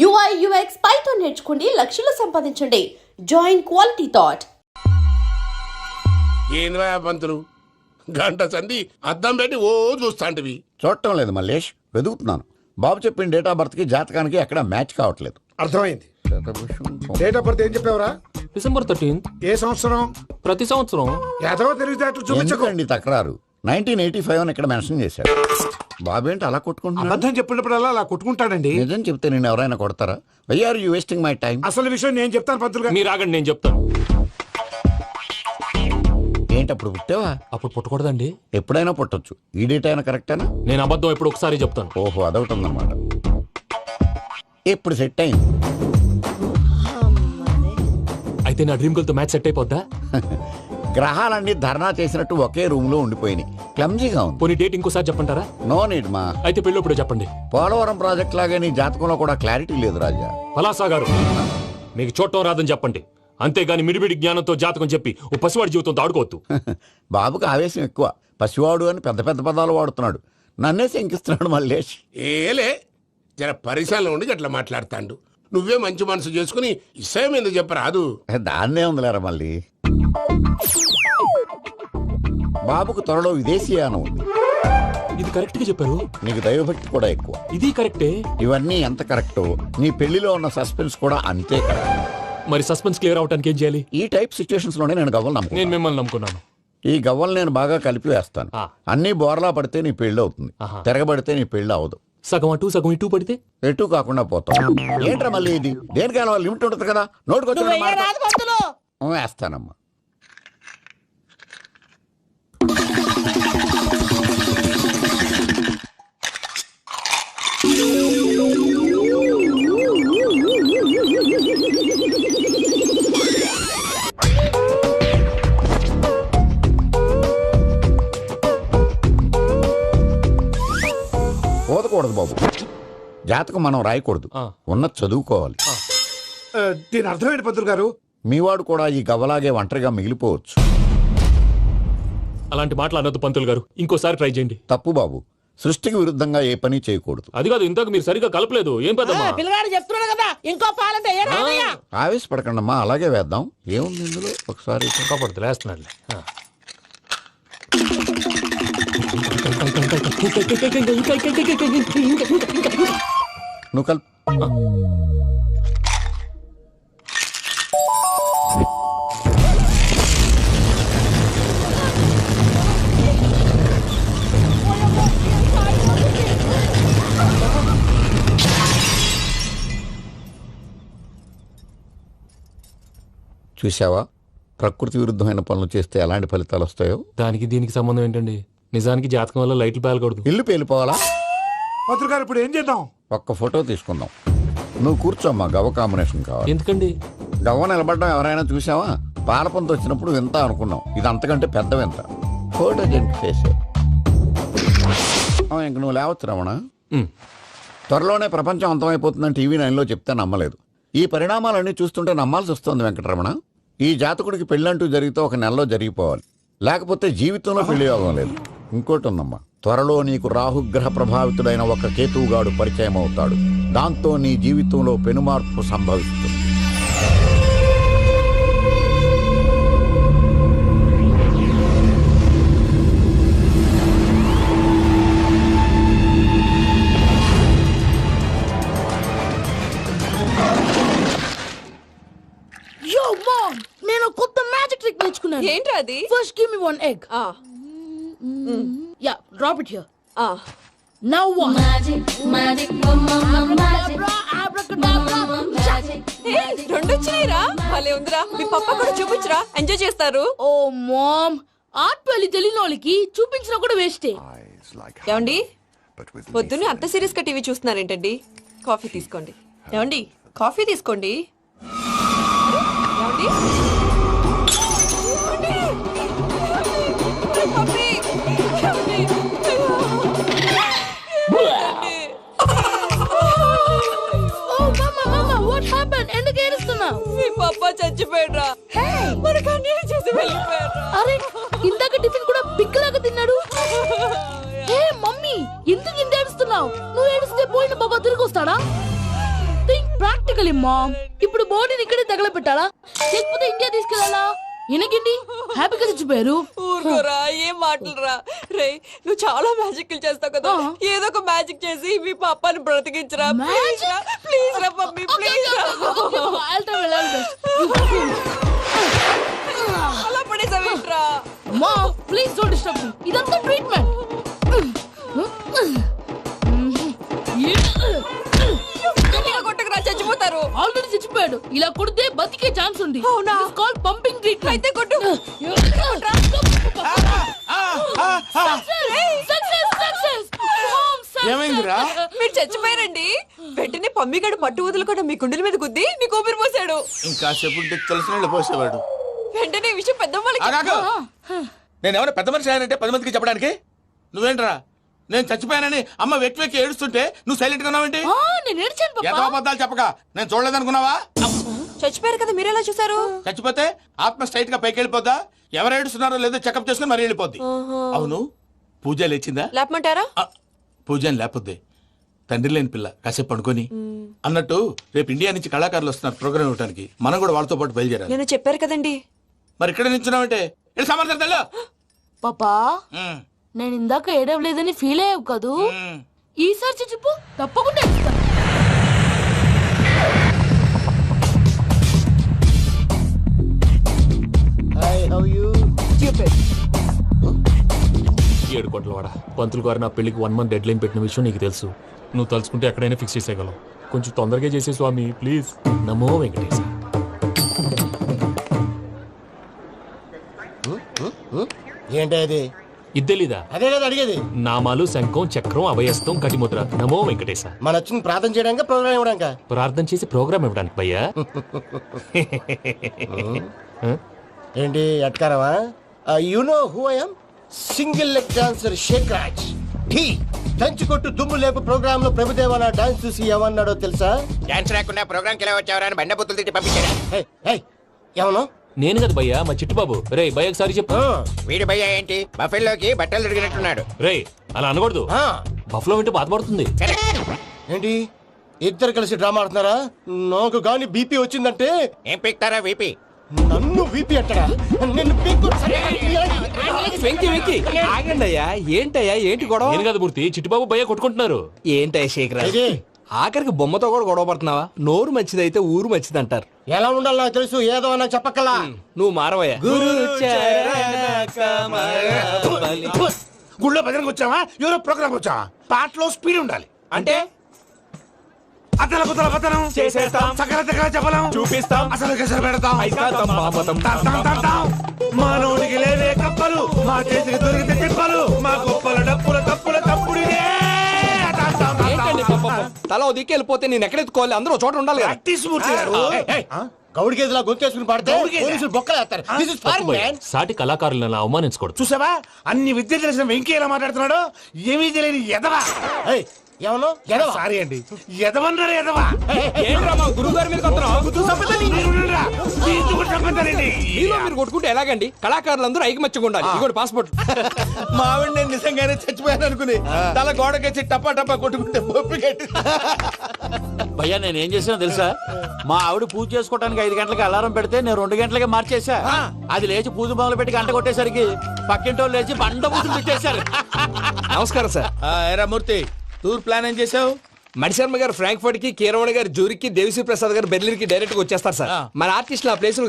UI UX Python నేర్చుకోండి, లక్షలు సంపాదించండి. Join quality thought. ఏంద్రా పంతులు గంట సంధి అద్దం పెట్టి ఓ చూస్తాంటివి. చూడటం లేదు మల్లేష్, వెతుకుతున్నాను. బాబు చెప్పిన డేట్ ఆఫ్ బర్త్ కి జాతకానికి ఎక్కడ మ్యాచ్ కావట్లేదు. అర్థమైంది. డేట్ ఆఫ్ బర్త్ ఏం చెప్పావురా? December 13th. ఏ సంవత్సరం? ప్రతి సంవత్సరం. ఏదో తెలివితేటలు చూపించకు. ఎందుకండి తక్రారు? 1985 అని ఇక్కడ మెన్షన్ చేశాడు. బాబు ఏంటి అలా కొట్టుకుంటున్నాడు? అబద్ధం చెప్పినప్పుడల్లా అలా కొట్టుకుంటాడండి. నిజం చెప్తే నేను ఎవరైనా కొడతారా? Why are you wasting my time? అసలు విషయం నేను చెప్తాను పంతులు గారు. మీరు ఆగండి, నేను చెప్తాను. ఏంటి అప్పుడు పుట్టావా? అప్పుడు పుట్టకూడదండి. ఎప్పుడైనా పుట్టొచ్చు. ఈ డేట్ అయినా కరెక్టేనా? నేను అబద్ధం ఎప్పుడు ఒకసారి చెప్తాను. ఓహో, అదొకటి ఉందన్నమాట. ఇప్పుడు సెట్ అయింది. అయితే నా డ్రీమ్ గర్ల్ తో మ్యాచ్ సెట్ అయిపోద్దా? గ్రహాలన్నీ ధర్నా చేసినట్టు ఒకే రూమ్ లో ఉండిపోయినాయి. క్లమ్జీగా ఉంది. పోనీ డేట్ ఇంకోసారి చెప్పంటారా? నో నీడ్ మా. అయితే పెళ్ళప్పుడు చెప్పండి. పోలవరం ప్రాజెక్ట్ లాగే నీ జాతకంలో కూడా క్లారిటీ లేదు రాజా. పలాసా గారు, మీకు చూడటం రాదని చెప్పండి. అంతేగాని మిడిమిడి జ్ఞానంతో జాతకం చెప్పి ఓ పసివాడి జీవితంతో ఆడుకోవద్దు. బాబుకి ఆవేశం ఎక్కువ. పసివాడు అని పెద్ద పెద్ద పదాలు వాడుతున్నాడు. నన్నే శంకిస్తున్నాడు మల్లేష్. ఏలే జర పరిశ్రమలో ఉండి అట్లా మాట్లాడతాండు. నువ్వే మంచి మనసు చేసుకుని ఇష్టం ఎందుకు చెప్పరాదు? దాన్నే ఉందిలేరా మళ్ళీ. బాబుకు త్వరలో విదేశీయానం ఉంది. ఇది కరెక్ట్ గా చెప్పారు. నీకు దైవభక్తి కూడా ఎక్కువ. ఇది కరెక్టే. ఇవన్నీ ఎంత కరెక్టో నీ పెళ్లిలో ఉన్న సస్పెన్స్ కూడా అంతే కరెక్ట్. మరి సస్పెన్స్ క్లియర్ అవడానికి ఏం చేయాలి? ఈ టైప్ సిచ్యువేషన్స్ లోనే నేను గవ్వలు నమ్ముకున్నాను. నేను మిమ్మల్ని నమ్ముకున్నాను. ఈ గవ్వలు నేను బాగా కలిపి వేస్తాను. అన్ని బోర్లా పడితే నీ పెళ్లి అవుతుంది. తిరగబడితే నీ పెళ్లి అవదు. సగం అటు సగం ఇటు పడితే ఎటు కాకుండా పోతాం. ఏంట్రా మళ్ళీ ఇది? దేనికైనా లిమిట్ ఉంటుంది కదా. నోటుకొచ్చి వేస్తానమ్మా. పోదకూడదు బాబు. జాతకం మనం రాయకూడదు, ఉన్నది చదువుకోవాలి. దీని అర్థమైంది పంతులు గారు. మీవాడు కూడా ఈ గవ్వలాగే ఒంటరిగా మిగిలిపోవచ్చు. అలాంటి మాటలు అనొద్దు పంతులు గారు. ఇంకోసారి ట్రై చేయండి. తప్పు బాబు. సృష్టికి విరుద్ధంగా ఏ పని చేయకూడదు. అది కాదు, ఇంతకు మీరు సరిగా కలపలేదు. ఏం పెద్దమ్మా? పిల్లగాడు చెప్తున్నాడు కదా, ఇంకో పాలంటే ఏ రాదయ్యా. ఆవేశపడకండమ్మా, అలాగే వేద్దాం. ఏముంది ఇందులో? ఒకసారి కాపాడుతు లేస్తున్నాడు. నువ్వు కల్. చూసావా, ప్రకృతి విరుద్ధమైన పనులు చేస్తే ఎలాంటి ఫలితాలు వస్తాయో. దానికి దీనికి సంబంధం ఏంటండి? నిజానికి జాతకం వల్ల లైట్లు పేలకూడదు. ఇల్లు పేలిపోవాలా? పంతులు గారు ఇప్పుడు ఏం చేద్దాం? ఒక్క ఫోటో తీసుకుందాం. నువ్వు కూర్చోమ్మా, గవ్వ కాంబినేషన్ కావాలి. ఎందుకండి? గవ్వ నిలబడ్డం ఎవరైనా చూసావా? పాలపంత వచ్చినప్పుడు వింత అనుకున్నాం. ఇది అంతకంటే పెద్ద వింత. ఫోటో జంటి ఫేస్. ఇంక నువ్వు లేవచ్చు రమణ. త్వరలోనే ప్రపంచం అంతమైపోతుందని టీవీ 9లో చెప్తే నమ్మలేదు. ఈ పరిణామాలన్నీ చూస్తుంటే నమ్మాల్సి వస్తుంది వెంకటరమణ. ఈ జాతకుడికి పెళ్ళంటూ జరిగితే ఒక నెలలో జరిగిపోవాలి, లేకపోతే జీవితంలో పెళ్లి యోగం లేదు. ఇంకోటి ఉందమ్మా, త్వరలో నీకు రాహుగ్రహ ప్రభావితుడైన ఒక కేతువుగాడు పరిచయం అవుతాడు. దాంతో నీ జీవితంలో పెనుమార్పు సంభవిస్తుంది. యో మామ్, నేను కొత్త మ్యాజిక్ ట్రిక్ నేర్చుకున్నాను. ఏంట్రా అది? First give me one egg. Yeah, drop it here. Now one magic రెండు వచ్చినాయిరా. భలే ఉందిరా. మీ పప్ప కూడా చూపించరా, ఎంజాయ్ చేస్తారు. ఓ మామ్, ఆర్ట్ పెళ్లి తెలియని వాళ్ళకి చూపించినా కూడా వేస్టే. ఏమండి, పొద్దున్నే అంత సీరియస్ గా టీవీ చూస్తున్నారేంటండి? కాఫీ తీసుకోండి. ఏమండి, కాఫీ తీసుకోండి. ఏమండి? కాఫీ. ఓ మమ్మా మమ్మా, వాట్ హ్యాపెండ్? ఎందుకు ఏడుస్తున్నావు? మీ పప్ప చచ్చిపోయాడురా. మనకు అన్యాయం చేసి వెళ్ళిపోయాడురా. అరే, ఇందాక టిఫిన్ కూడా పిక్కలాగా తిన్నాడు. హే మమ్మీ, ఎందుకు ఇంత ఏడుస్తున్నావు? నువ్వు ఏడిస్తే పోయిన బాబా తిరిగి వస్తాడా? Think practical mom. ఇప్పుడు బాడీని ఇక్కడే తగలబెట్టాలా లేకపోతే ఇండియా తీసుకెళ్ళాలా? ఎనకండి హ్యాపీగా చచ్చిపోయారు. ఊరుకోరా, ఏం మాటలురా. రే, నువ్వు చాలా మ్యాజిక్ చేస్తావు కదా, ఏదో ఒక మ్యాజిక్ చేసి మీ పాపాని బ్రతికించరా. ప్లీజ్ రా మమ్మీ, ప్లీజ్ రా. అలా పడేసావేంట్రా? మా ప్లీజ్ డోంట్ డిస్టర్బ్ మీ. ఇదంతా ట్రీట్మెంట్. గట్టిగా కొట్టకురా, చచ్చిపోతారు. ఆల్రెడీ చచ్చిపోయాడు. ఇలా కొడితే బతికే ఛాన్స్ ఉంది. అవునా? Call pumping treatment. అయితే కొట్టు. ఏమైందిరా? మీరు చచ్చిపోయారండి. వెంటనే పమ్మిగాడు పట్టు వదులుకుండా మీ గుండెల మీద గుద్ది మీకు ఊపిరి పోసాడు. ఇంకా చెప్పు తెలిసిన పోసేవాడు. వెంటనే ఈ విషయం పెద్ద నేను ఎవరైనా పెద్ద మనిషి అయ్యానంటే 10 మందికి చెప్పడానికి నువ్వేంట్రా? నేను చచ్చిపోయానని అమ్మ వెక్కి వెక్కి ఏడుస్తుంటే నువ్వు సైలెంట్ గా ఉన్నావేంటి? నేను ఏడ్చాను పాపా. ఎంతో అబద్ధాలు చెప్పక నేను చూడలేదనుకున్నావా? చచ్చిపోయారు కదా, మీరెలా చూసారు? చచ్చిపోతే ఆత్మ స్ట్రైట్ గా పైకి వెళ్ళిపోద్దా? ఎవరు ఏడుస్తున్నారో లేదో చెకప్ చేసుకుని మరీ వెళ్ళిపోద్ది. అవును, పూజ లేచిందా? లేపమంటారా? పూజ అని లేకపోద్ది. తండ్రి లేని పిల్ల కాసేపు పడుకొని అన్నట్టు రేపు ఇండియా నుంచి కళాకారులు వస్తున్నారు ప్రోగ్రామ్ ఇవ్వడానికి. మనం కూడా వాళ్ళతో పాటు బయలుదేరాలి. నేను చెప్పారు కదండి. మరి ఇక్కడ నిల్చున్నావంటే సమర్థన పాపా నేను ఇందాక ఏడవలేదని ఫీల్ అయ్యావు కదూ. ఈసారి చచ్చిపో, తప్పకుండా ఏడుస్తా. ఏడు కోట్ల వాడ పంతులు గారు నా పెళ్లికి 1 month డెడ్ లైన్ పెట్టిన విషయం నీకు తెలుసు. నువ్వు తలుచుకుంటే ఎక్కడైనా ఫిక్స్ చేసేయగలవు. కొంచెం తొందరగా చేసే స్వామి ప్లీజ్. నమో వెంకటేశ. ఏంటి అది? ఇద్దెలీదా? అదే కదా అడిగేది. నామాలు శంఖం చక్రం అభయస్తం కటిముద్ర. నమో వెంకటేశ. మన వచ్చింది ప్రార్థన చేయడానికి, ప్రోగ్రామ్ ఇవ్వడానికి. ప్రార్థన చేసి ప్రోగ్రామ్ ఇవ్వడానికి భయ్యా. ఏంటి ఎట్కారమా? You know who I am? Single leg dancer Shaik Raj. Dhee దంచి కొట్టు దుమ్ము లేపు ప్రోగ్రామ్ లో ప్రభుదేవ నా డాన్స్ చూసి ఏమన్నాడో తెలుసా? డాన్స్ రాకుండా ప్రోగ్రామ్ కి ఎలా వచ్చావరా అని బండ బుద్ధులు తిట్టి పంపించాడు. ఏమను? నేను కదా భయ్యా, మా చిట్టుబాబు. రే భయ్య ఒకసారి చెప్పు. వీడి భయ్య ఏంటి బఫెల్లోకి బట్టలు తిరిగినట్టున్నాడు. రే అలా అనకూడదు. బఫ్లో వింటే బాధపడుతుంది. ఏంటి ఇద్దరు కలిసి డ్రామా ఆడుతున్నారా? నాకు గాని బీపీ వచ్చిందంటే ఏం పీక్తారా వీపీ? నన్ను బీపీ అట్టడా? నిన్ను పీక్కు. వెంకి వెంకి ఆగండి అయ్యా. ఏంటయ్యా, ఏంటి గొడవ? నేను కదా మూర్తి, చిట్టుబాబు భయ్య కొట్టుకుంటున్నారు. ఏంటయ్యా శేఖరా, ఇది ఆఖరికి బొమ్మతో కూడా గొడవ పడుతున్నావా? నోరు మంచిదైతే ఊరు మంచిది అంటారు. ఎలా ఉండాలో నాకు తెలుసు, ఏదో నాకు చెప్పక్కలా. నువ్వు మారవయ్యా. గుళ్ళో భజనకు వచ్చావా? ఎవరో ప్రోగ్రామ్ వచ్చావా? పాటలో స్పీడ్ ఉండాలి. అంటే అతల కుతల పతనం చేసేస్తాం, సకల దగ్గర చెప్పలేం, చూపిస్తాం, అసలు గసలు పెడతాం. అయితాం, బాపతం. మానవుడికి లేవే కప్పలు, మా చేతికి దొరికితే తిప్పలు, మా గొప్పల డప్పుల తప్పుల తప్పుడిదే. ఏంటండి పాపం? తల ఓ దిక్కు వెళ్ళిపోతే నేను ఎక్కడెత్తుకోవాలి? అందరూ ఒక చోట ఉండాలి కదా. ప్రాక్టీస్ మూర్తి గారు. గౌడి గేదెలా గొంతేసుకుని పాడితే పోలీసులు బొక్కలేస్తారు. This is foreign, man. సాటి కళాకారులను అవమానించకూడదు. చూసావా అన్ని విద్య తెలిసిన వెంకీ ఎలా మాట్లాడుతున్నాడు? ఏమీ తెలియని ఎదవా. ఏయ్, ఏమను? ఎడవా? సారీ అండి, ఎదవన్నారు ఎదవా. ఏంట్రా మా గురువు గారి మీద కొడుతున్నావు? మీలో మీరు కొట్టుకుంటే ఎలాగండి? కళాకారులందరూ ఐకమత్యంగా ఉండాలి. ఇదిగోటి పాస్పోర్ట్. మా ఆవిడ నేను నిజంగానే చచ్చిపోయాను అనుకుని తల గోడకొచ్చి టపా టపా కొట్టుకుంటే పప్పు కట్టి. భయ్యా నేనేం చేసినా తెలుసా? మా ఆవిడ పూజ చేసుకోవడానికి 5 గంటలకి అలారం పెడితే నేను 2 గంటలకే మార్చేసా. అది లేచి పూజ మొదలు పెట్టి గంట కొట్టేసరికి పక్కింటోళ్ళు లేచి బండ పూజలు పెట్టేశారు. నమస్కారం సార్. ఏరా మూర్తి, టూర్ ప్లాన్ ఏం చేసావు? మణిశర్మ గారు ఫ్రాంక్ఫర్ట్ కి, కీరవాణి గారు జూరిక్ కి, దేవిశ్రీ ప్రసాద్ గారు బెర్లిన్ కి డైరెక్ట్ గా వచ్చేస్తారు సార్. మన ఆర్టిస్ట్ ఆ ప్లేస్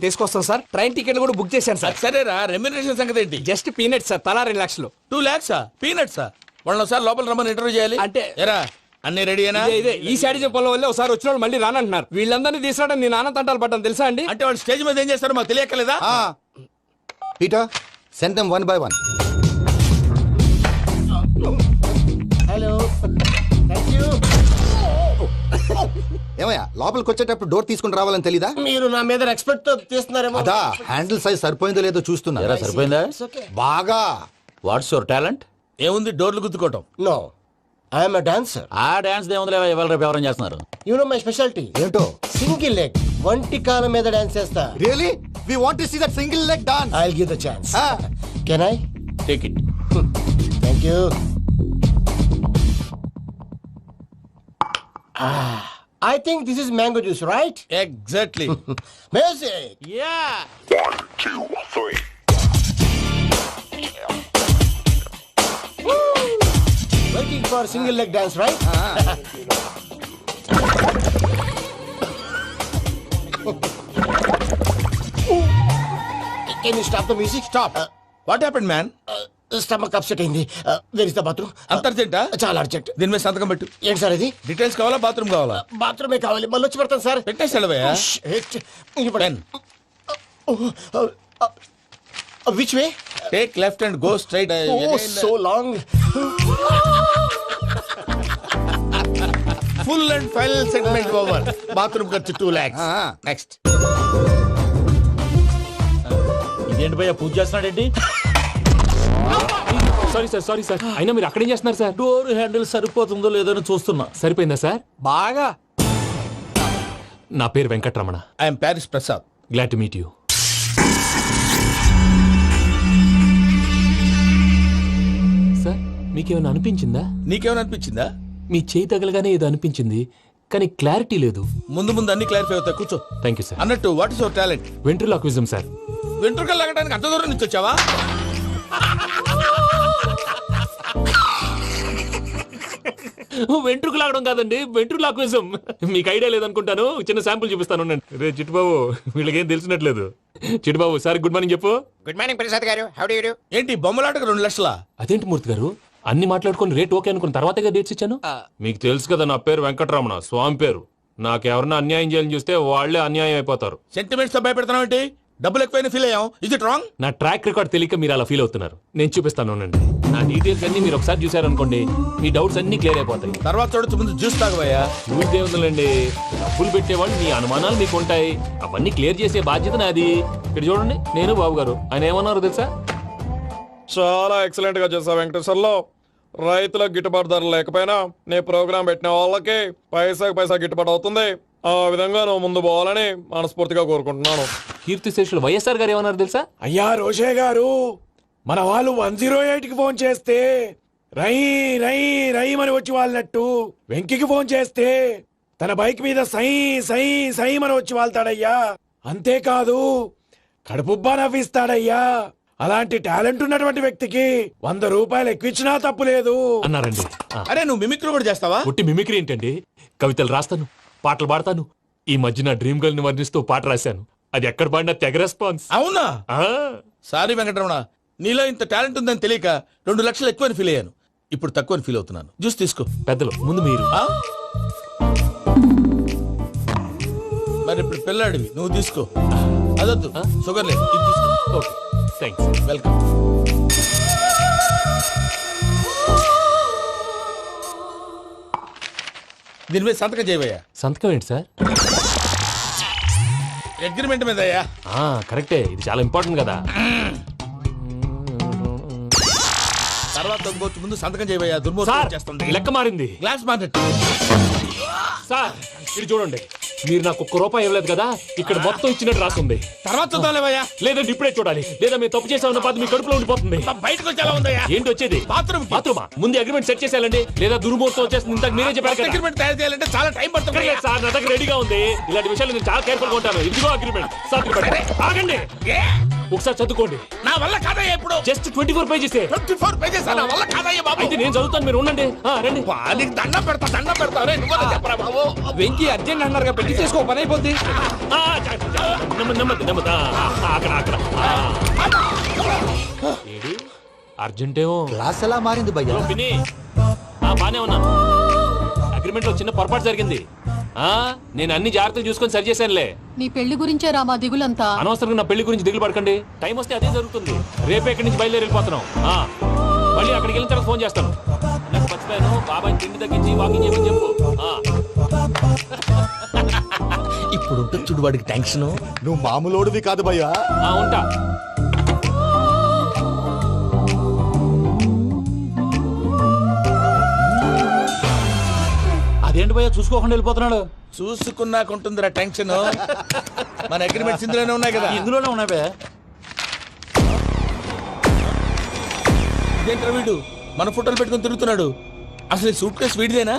తీసుకొస్తాం సార్. ట్రైన్ టికెట్ కూడా బుక్ చేశాను సార్. సరేరా, రెమ్యూనరేషన్ సంగతి ఏంటి? జస్ట్ పీనట్స్ సార్, తలా 2 లక్షలు. 2 lakhs పీనట్సా? వాళ్ళని ఒకసారి లోపల రమ్మని ఇంటర్వ్యూ చేయాలి. అంటే ఎరా అన్ని రెడీనా? ఇదే ఈ శాడిజం పొలం వల్లే ఒకసారి వచ్చిన వాళ్ళు మళ్ళీ రానంటున్నారు. వీళ్ళందరినీ తీసుకురావడం నేను నాన్న తంటాలు పడ్డాను తెలుసా అండి? అంటే వాళ్ళు స్టేజ్ మీద ఏం చేస్తారో మాకు తెలియక్కలేదా? Peter send them 1 by 1. Hello, thank you. ఏమయ్యా లోపలికి వచ్చేటప్పుడు డోర్ తీసుకుని రావాలని తెలీదా? మీరు నా మీద ఎక్స్పెక్ట్ తో తీస్తున్నారేమో. అదా హ్యాండిల్ సైజ్ సరిపోయిందో లేదో చూస్తున్నా. ఎరా సరిపోయిందా? బాగా. What's your talent? ఏముంది డోర్లు గుద్దుకోవటం. No, I'm a dancer. ఆ డాన్స్ దేవుందిలే, ఇవాళ రేపు ఎవరైనా చేస్తున్నారు. యు నో మై స్పెషాలిటీ ఏంటో? సింగిల్ లెగ్, వంటి కాలం మీద డాన్స్ చేస్తా. Really we want to see that single leg dance. I will give the chance. Can I? Take it. Thank you. I think this is mango juice right? Exactly. Music. Yeah Waiting for single leg dance, right? Can you stop the music? Stop. What happened man? Stomach upset అయింది. Where is the bathroom? అంత అర్జెంటా? చాలా urgent. దీని మీద సంతకం పెట్టు. ఏంటి sir ఇది? డీటెయిల్స్ కావాలా బాత్రూమ్ కావాలా? బాత్రూమే కావాలి. మళ్ళీ వచ్చి పెడతాను సార్. పెట్టేసి వెళ్ళవయ్యా. Pen. Which way? Take left and go straight. So long. Full and final segment over. Bathroom ఖర్చు 2 lakhs. నెక్స్ట్. ఇదేంటి భయ్యా పూజ చేస్తున్నాడేంటి? సారీ సార్ అయినా మీరు అక్కడేం చేస్తున్నారు సార్? డోర్ హ్యాండిల్ సరిపోతుందో లేదో అని చూస్తున్నా. సరిపోయిందా సార్? బాగా. నా పేరు Venkataramana. I'm Paris Prasad. Glad to meet you. Sir మీకేమైనా అనిపించిందా? నీకేమైనా అనిపించిందా? మీ చేయి తగలగానే ఏదో అనిపించింది కానీ క్లారిటీ లేదు. ముందు ముందు అన్ని క్లారిఫై అవుతాయి. కూర్చో. Thank you sir. అన్నట్టు what is your talent? Ventriloquism sir. వెంట్రుకలు లాగడానికి అంత దూరం నుంచి వచ్చావా? వెంట్రుకు లాగడం కాదండి, వెంట్రులాక్విజం. మీకు ఐడియా లేదనుకుంటాను. చిన్న శాంపుల్ చూపిస్తాను. రే చిట్టుబాబు, వీళ్ళకేం తెలిసినట్లేదు. చిట్టుబాబు సార్ గుడ్ మార్నింగ్ చెప్పు. Good morning Prasad garu. How do you do? ఏంటి బొమ్మలాటకు 2 లక్షలా? అదేంటి మూర్తి గారు, అన్ని మాట్లాడుకుని రేట్ ఓకే అనుకున్న తర్వాతగా డేట్స్ ఇచ్చాను. మీకు తెలుసు కదా నా పేరు వెంకటరమణ, స్వామి పేరు. నాకెవరన్నా అన్యాయం చేయాలని చూస్తే వాళ్లే అన్యాయం అయిపోతారు. సెంటిమెంట్స్ తో భయపెడతావు ఏంటి? డబ్బులు ఎక్కువైనా ఫీల్ అయ్యాం. Is it wrong? నా ట్రాక్ రికార్డ్ తెలియక మీరు అలా ఫీల్ అవుతున్నారు. నేను చూపిస్తాను ఉండండి. నా డీటెయిల్స్ అన్ని మీరు ఒకసారి చూసారనుకోండి, మీ డౌట్స్ అన్ని క్లియర్ అయిపోతాయి. తర్వాత చూడొచ్చు, ముందు జ్యూస్ తాగబోయా. చూస్తే ఉందండి, డబ్బులు పెట్టేవాళ్ళు మీ అనుమానాలు మీకు ఉంటాయి. అవన్నీ క్లియర్ చేసే బాధ్యత నాది. ఇక్కడ చూడండి, నేను బాబు గారు. ఆయన ఏమన్నారు తెలుసా? చాలా ఎక్సలెంట్ గా చేసావు వెంకటేశ్వర్లో. రైతులకు గిట్టుబాటు ధర లేకపోయినా నీ ప్రోగ్రాం పెట్టిన వాళ్ళకి పైసాకి పైసా గిట్టుబాటు అవుతుంది. ఆ విధంగా నువ్వు ముందు పోవాలని మనస్ఫూర్తిగా కోరుకుంటున్నాను. కీర్తి శేషులు వైఎస్ఆర్ గారు ఏమన్నారు తెలుసా? అయ్యా రోషే గారు, మన వాళ్ళు 108కి ఫోన్ చేస్తే రై రై రై అని వచ్చి వాళ్ళనట్టు వెంకికి ఫోన్ చేస్తే తన బైక్ మీద సై సై సై అని వచ్చి వాళ్తాడయ్యా. అంతేకాదు కడుపుబ్బా నవ్విస్తాడయ్యా. అలాంటి టాలెంట్ ఉన్నటువంటి వ్యక్తికి 100 రూపాయలు ఎక్కువచ్చినా తప్పు లేదు అన్నారండి. అరే నువ్వు మిమిక్రీ కూడా చేస్తావా? పుట్టి మిమిక్రీ ఏంటండి? కవితలు రాస్తాను, పాటలు పాడతాను. ఈ మధ్య నా డ్రీమ్ గర్ల్ ని వర్ణిస్తూ పాట రాశాను. అది ఎక్కడ పాడినా తెగ రెస్పాన్స్. అవునా? సారీ వెంకటరమణ, నీలో ఇంత టాలెంట్ ఉందని తెలియక 2 లక్షలు ఎక్కువని ఫీల్ అయ్యాను. ఇప్పుడు తక్కువని ఫీల్ అవుతున్నాను. జ్యూస్ తీసుకో. పెద్దలు ముందు మీరు. మరి ఇప్పుడు పిల్లాడివి, నువ్వు తీసుకో. అదొద్దు, షుగర్ లేదు. ఇది తీసుకో. Okay thanks. వెల్కమ్. దీని మీద సంతకం చేయవయ్యా. సంతకం ఏంటి సార్? అగ్రిమెంట్ మీద అయ్యా. కరెక్టే, ఇది చాలా ఇంపార్టెంట్ కదా. తర్వాత ఇంకొచ్చి ముందు సంతకం చేయవయ్యా. దుర్మోహం చేస్తుంది. లెక్క మారింది. Glass market. సార్ ఇది చూడండి, మీరు నాకు 1 రూపాయి ఇవ్వలేదు కదా, ఇక్కడ మొత్తం ఇచ్చినట్టు రాస్తుంది. తర్వాత చూద్దాంలేవయ్యా. లేదంటే ఇప్పుడే చూడాలి, లేదా మీరు తప్పు చేసామన్న బాధ మీ కడుపులో ఉండిపోతుంది. బయటకు వచ్చేలా ఉందయ్యా. ఏంటి వచ్చేది? బాత్రూమా? ముందు అగ్రిమెంట్ సెట్ చేసేయాలండి, లేదా దుర్మూర్తం వచ్చేస్తుంది. ఇంతకు మీరే చెప్పారు కదా. అగ్రిమెంట్ తయారు చేయాలంటే చాలా టైం పడుతుంది సార్. నా దగ్గర రెడీగా ఉంది. ఇలాంటి విషయాలు నేను చాలా కేర్ఫుల్ గా ఉంటాను. ఇదిగో అగ్రిమెంట్. ఆగండి, ఒకసారి చదువుకోండి. నా వల్ల కాదయ్యా. ఇప్పుడు జస్ట్ 24 పేజెస్. 24 పేజెస్ నా వల్ల కాదయ్యా బాబు. అయితే నేను చదువుతాను, మీరు ఉండండి. రండి. నీకు దండం పెడతా. చెప్పరా బాబు. వెంకీ అర్జెంట్ అన్నారుగా, పెళ్లి చేసుకో, పని అయిపోద్ది. అక్కడ ఏడి అర్జెంటేమో. క్లాస్ ఎలా మారింది భయ్యా? బానే ఉన్నా. అగ్రిమెంట్ లో చిన్న పొరపాటు జరిగింది. నేను అన్ని జాగ్రత్తలు చూసుకొని సరి చేశానులే. నీ పెళ్లి గురించే రామా దిగులంతా. అనవసరంగా నా పెళ్లి గురించి దిగులు పడకండి. టైం వస్తే అదే జరుగుతుంది. రేపే ఇక్కడి నుంచి బయలుదేరి వెళ్ళిపోతున్నాం. మళ్ళీ అక్కడికి వెళ్ళిన తర్వాత ఫోన్ చేస్తాను. నాకు మర్చిపోయాను, బాబాయ్ తిండి తగ్గించి వాకింగ్ చేయమని చెప్పు. ఇప్పుడు ఉంటుంది చూడు వాడికి టెన్షన్. నువ్వు మామూలోడివి కాదు భయ్యా. ఉంటా. అదేంటి భయ్యా చూసుకోకుండా వెళ్ళిపోతున్నాడు? చూసుకున్నాకుంటుందిరా టెన్షన్. మన అగ్రిమెంట్స్ ఇందులోనే ఉన్నాయి కదా. ఇందులోనే ఉన్నాయి భయ్యా. ఇదేంట్రా వీడు మన ఫోటోలు పెట్టుకుని తిరుగుతున్నాడు? అసలు సూట్ కేసు వీడిదేనా?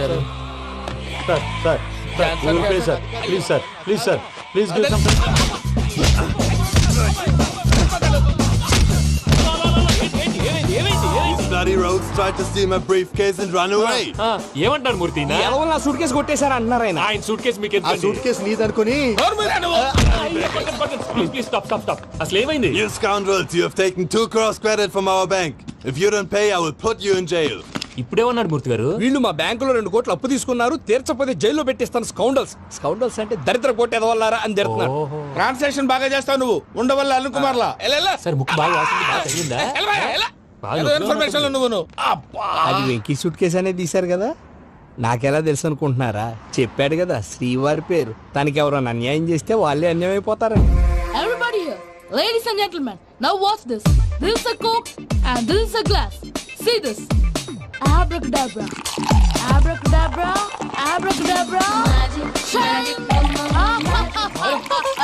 Garu sir please sir please sir please give some Bloody rogues tried to steal my briefcase and run away. ఏమంటారు మూర్తి ఎవరు నా సూట్ కేసు కొట్టేశారా అంటున్నారు ఆయన. ఆయన సూట్ కేసు మీకు ఆ సూట్ కేసు నీదనుకుని ప్లీజ్ స్టాప్ అసలు ఏమైంది? You scoundrels, you have taken 2 crores credit from our bank. If you don't pay, I will put you in jail. ఇప్పుడేమన్నాడు మూర్తి గారు? వీళ్ళు మా బ్యాంకులో 2 కోట్లు అప్పు తీసుకున్నారు, తీర్చపోతే జైల్లో పెట్టిస్తాను. స్కౌండల్స్ అంటే దరిద్ర కోట ఎదవల్లారా అని తిడుతున్నారు. ట్రాన్సాక్షన్ బాగా చేస్తావు నువ్వు ఉండవల్ల అరుణ్ కుమార్ లా సార్ ముక్కు బాగా వాసింది, బాగా తగిలిందా? ఇన్ఫర్మేషన్ నువ్వు అది వెంకీ సూట్ కేసు అనేది తీశారు కదా, నాకెలా తెలుసు అనుకుంటున్నారా? చెప్పాడు కదా శ్రీవారి పేరు. తనకి ఎవరైనా అన్యాయం చేస్తే వాళ్ళే అన్యాయం అయిపోతారని. Everybody here, ladies and gentlemen, now watch this. This is a Coke and this is a glass. See this. Abracadabra. Abracadabra. Abracadabra. Shine.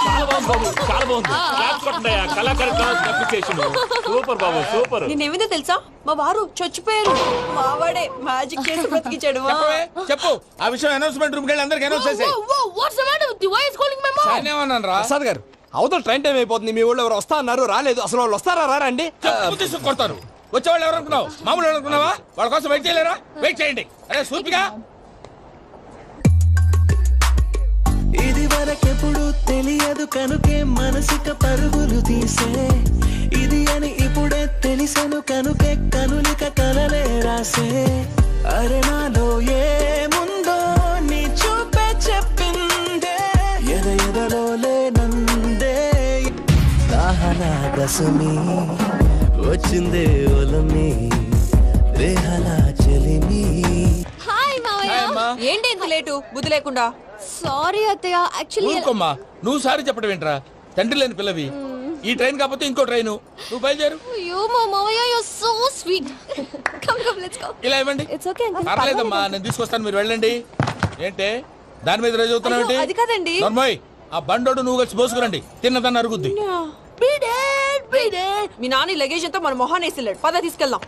చాలా బాగుంది క్లాప్స్ కొట్టండి. కళాకారు అప్రిసియేషన్ సూపర్ బాబు సూపర్. నేనేమిందో తెలుసా, మా వారు చచ్చిపోయారు, మావాడే మ్యాజిక్ చేసి బ్రతికించాడు. చెప్పు ఆ విషయం అనౌన్స్మెంట్ రూమ్ కెళ్ళి అందరికి అనౌన్స్ చేసేయ్. Whoa, what's the matter with you? Why is calling my mom? నేనేమన్నాను రా? ప్రసాద్ గారు, అవతల ట్రైన్ టైం అయిపోతుంది. మీ ఊళ్ళో ఎవరు వస్తా అన్నారు, రాలేదు. అసలు వాళ్ళు వస్తారా రారా అండి? చెప్పు తీసుకు కొడతారు. వచ్చేవాళ్ళు ఎవరు అనుకున్నావు? మామూలు అనుకున్నావా? వాళ్ళ కోసం వెయిట్ చేయలేరా? వెయిట్ చేయండి. అరే సూపిగా ఇది వరకెప్పుడు తెలియదు కనుకే మనసిక పరుగులు తీసే ఇది అని ఇప్పుడే తెలిసెను కనుకే కనులిక కలలే రాసే అరే నాలో ఏముందో నీ చూపే చెప్పిందే ఎదలో లేనందే దాహనా దశమి వచ్చిందే ఒలమి రేహలా చెలిమి. హాయ్ మావయ్య. ఏంటి ఇంత లేటు బుద్ధి లేకుండా? సారీ అత్తయ్య, యాక్చువల్లీ ఊరుకోమ్మా. నువ్వు సారి చెప్పడం ఏంట్రా? తండ్రి లేని పిల్లవి. ఈ ట్రైన్ కాకపోతే ఇంకో ట్రైన్. నువ్వు బయలుదేరు. అయ్యో మా మావయ్య, you are so sweet. Come let's go. ఇలా ఇవ్వండి. It's okay uncle. పర్లేదమ్మా, నేను తీసుకొస్తాను, మీరు వెళ్ళండి. ఏంటే దాని మీద రోజు అవుతున్నావు ఏంటి? అది కాదండి. నర్మోయ్, ఆ బండోడు నువ్వు కలిసి పోసుకురండి. తిన్నదాన్ని అరుగుద్ది. మీ నాని లగేజ్ అంతా మన మొహాన్ వేసిల్లాడు. పద తీసుకెళ్దాం.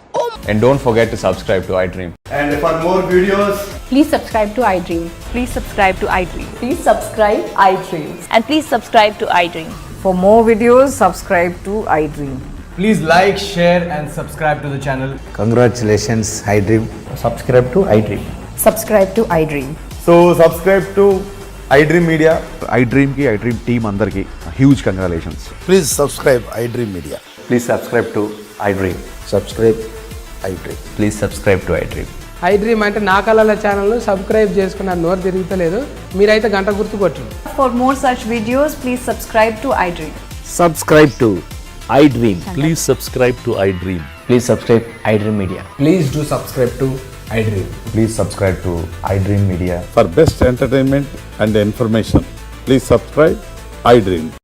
And don't forget to subscribe to iDream. And for more videos, please subscribe to iDream. Please subscribe to iDream. Please subscribe iDream. And please subscribe to iDream. For more videos, subscribe to iDream. Please like, share and subscribe to the channel. Congratulations, iDream. Subscribe to iDream. Subscribe to iDream. So subscribe to iDream Media. iDream ki iDream team andarki huge congratulations. Please subscribe iDream Media. Please subscribe to iDream. Subscribe iDream. Please subscribe to iDream. iDream అంటే నా కళల channel subscribe చేసుకున్న నోరు తిరుగుతలేదు. మీరైతే గంట గుర్తు కొట్టండి. For more such videos, please subscribe to iDream. Subscribe to iDream. Please subscribe to iDream. Please subscribe iDream Media. Please do subscribe to iDream. Please subscribe to iDream Media. For best entertainment and information, please subscribe iDream.